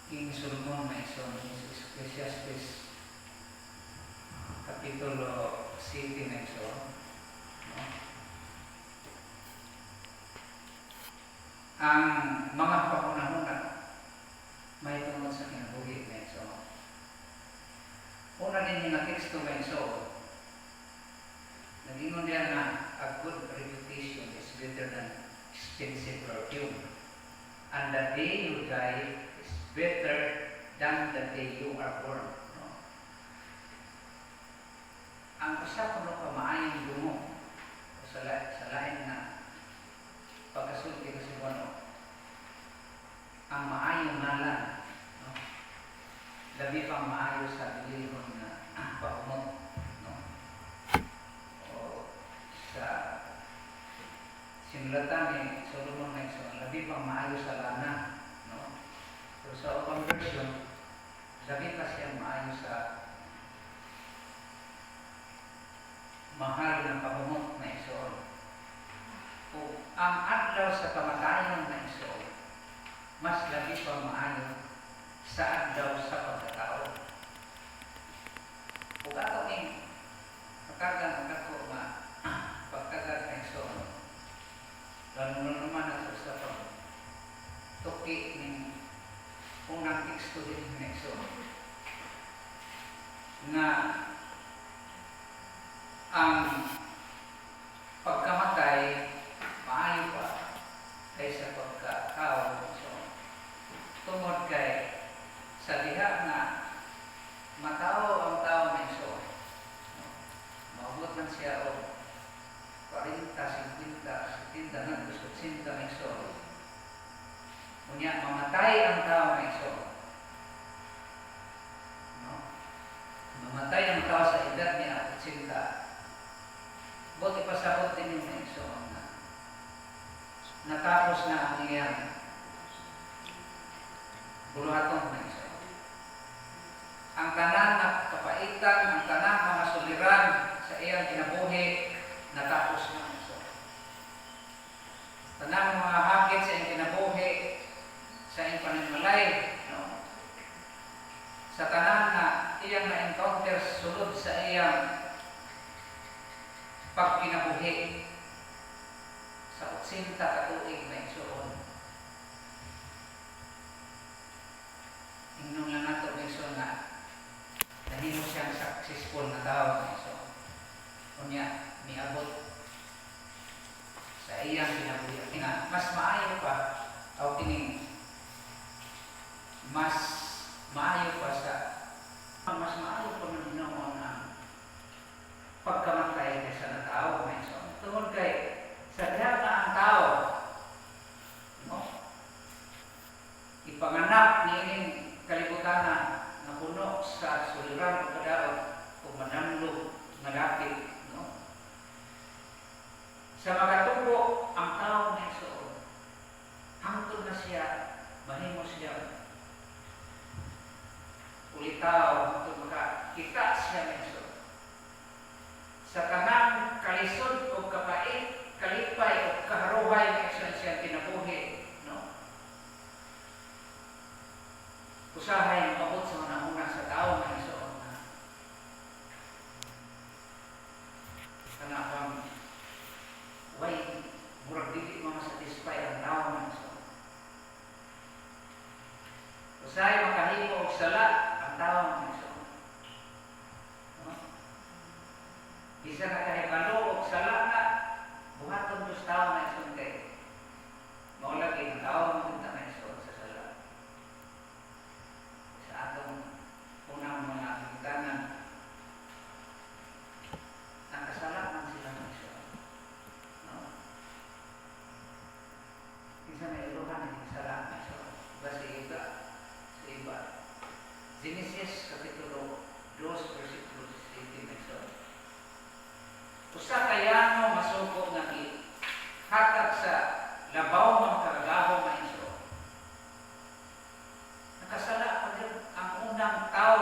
King Solomon na ison is Ecclesiastes Kapitulo 7 na ison, no? Ang mga pakunahuna may tungkol sa kinabuhi na ison. Una din yung teksto na ison, nag-ingon niya na a good reputation is better than expensive perfume, and the day you die is better than the day you are born. No? Ang usa kuno ka maayong dumo sa lain na pagkasulti kasi kuno ang maayong ngalan, no? Labi pang maayo sa bilihon na paumot, no? O sa simulatan ni Solomon na ison, labi pang maayo sa lana, no? So sa conversion, labi pa siya maayo sa mahal ng pamumot na ison. O ang adlaw sa kamatayon na ison, mas labi pa maayo sa adlaw sa pagkatao. O kato ni pagkagan ang ako pagkagan na ison, lalo naman ako sa pag-tuki ng unang teksto din na ison, na ang pagkamatay maayo pa kaysa pagkatao. So, tungod kay sa diha na matao ang tao na iso, no? Maabot man siya o 40, 50, 70 na gusto sinta na iso. Unya mamatay ang tao na iso, no? Mamatay ang tao sa edad niya 80. Buti pasabot din yung iso na natapos na ang iyang buluhaton na iso. Ang tanan na kapaitan, ang tanan mga suliran sa iyang kinabuhi, natapos na iso. Tanan mga hakit sa iyang kinabuhi, sa iyang paninimalay, no? Sa tanan na iyang na-encounter sulod sa iyang pagkinabuhi sa 80 katuig na igsoon. Ingon lang nato igsoon na nahimo siyang successful na tao na igsoon. Kunya miabot sa iyang kinabuhi. Kina mas maayo pa o kining mas maayo pa sa mas maayo pa man hinaon ang pagkamatay kaysa na tao na ison. Tungod kay sa diha na ang tao, no? Ipanganak niining kalibutan na puno sa suliran o kadaot o manamlog nga dapit, no? Sa magatubo ang tao na ison, hangtod na siya, mahimo siya ulitaw, hangtod makakita siya na ison. Sa kanang kalisod o kapait, kalipay o kaharuhay na isa siya kinabuhi, no? Usahay ang abot sa manahuna sa tao na iso na kanakang way murag dili mga satisfy ang tao na iso. Usahay makahimo og sala ang tao na iso. Isa na kahibalo o sala na buhaton dos tao na isong kay maulagi ang tao na na isong sa sala. Sa atong unang mga higdanan, nakasala man sila na isong, no? Isa na iluhan ng sala na isong basta sa iba. Genesis Kapitulo 2 versikulo 17 na isong, usa kayano masuko nga hatag sa labaw ng karagaho nga iso. Nakasala pa rin ang unang tao